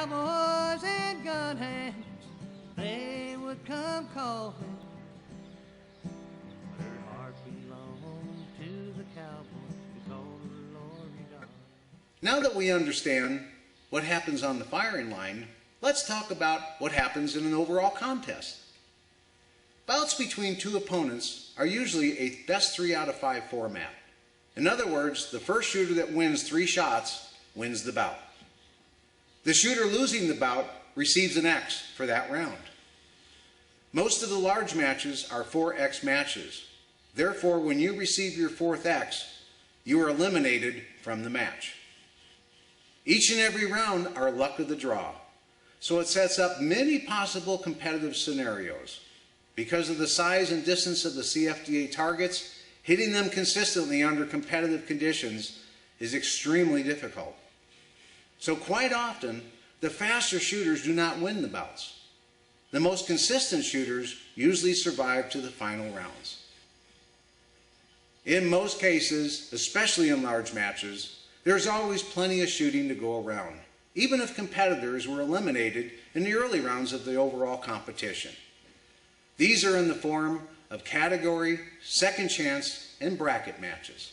cowboys and gun hands, they would come calling. Her heart belonged to the cowboy because the Lord God. Now that we understand what happens on the firing line, let's talk about what happens in an overall contest. Bouts between two opponents are usually a best 3 out of 5 format. In other words, the first shooter that wins 3 shots wins the bout. The shooter losing the bout receives an X for that round. Most of the large matches are 4X matches. Therefore, when you receive your 4th X, you are eliminated from the match. Each and every round are luck of the draw, so it sets up many possible competitive scenarios. Because of the size and distance of the CFDA targets, hitting them consistently under competitive conditions is extremely difficult. So quite often, the faster shooters do not win the bouts. The most consistent shooters usually survive to the final rounds. In most cases, especially in large matches, there's always plenty of shooting to go around, even if competitors were eliminated in the early rounds of the overall competition. These are in the form of category, second chance, and bracket matches.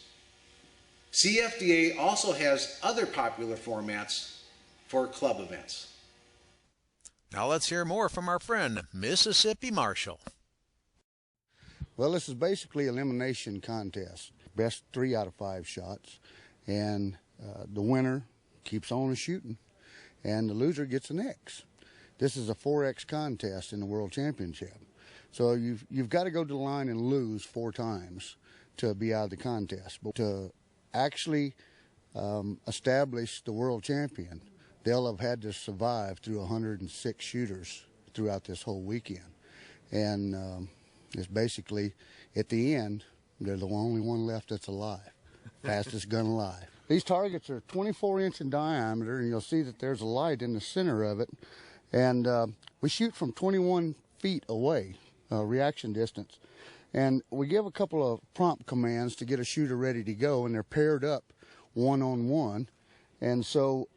CFDA also has other popular formats for club events. Now let's hear more from our friend, Mississippi Marshall. Well, this is basically an elimination contest. Best 3 out of 5 shots. And the winner keeps on shooting. And the loser gets an X. This is a 4X contest in the World Championship. So you've got to go to the line and lose 4 times to be out of the contest. But to actually establish the world champion, they'll have had to survive through 106 shooters throughout this whole weekend. And it's basically, at the end, they're the only one left that's alive. Fastest gun alive. These targets are 24 inch in diameter, and you'll see that there's a light in the center of it. And we shoot from 21 feet away, reaction distance. And we give a couple of prompt commands to get a shooter ready to go, and they're paired up one-on-one. And so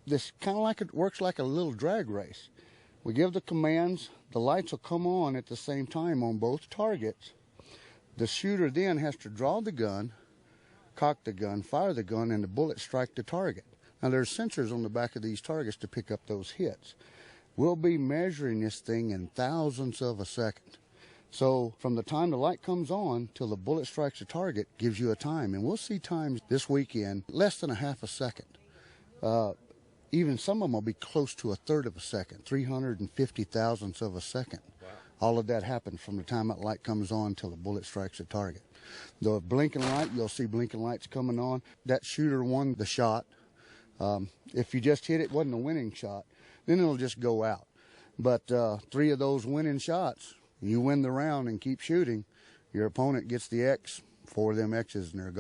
this kind of like it works like a little drag race. We give the commands, the lights will come on at the same time on both targets. The shooter then has to draw the gun, cock the gun, fire the gun, and the bullet strike the target. Now there's sensors on the back of these targets to pick up those hits. We'll be measuring this thing in thousandths of a second. So from the time the light comes on till the bullet strikes the target gives you a time. And we'll see times this weekend less than a half a second. Even some of them will be close to 1/3 of a second, 350 thousandths of a second. Wow. All of that happens from the time that light comes on till the bullet strikes the target. The blinking light, you'll see blinking lights coming on. That shooter won the shot. If you just hit it, wasn't a winning shot, then it'll just go out. But 3 of those winning shots, you win the round and keep shooting, your opponent gets the X, 4 of them X's, and they're gone.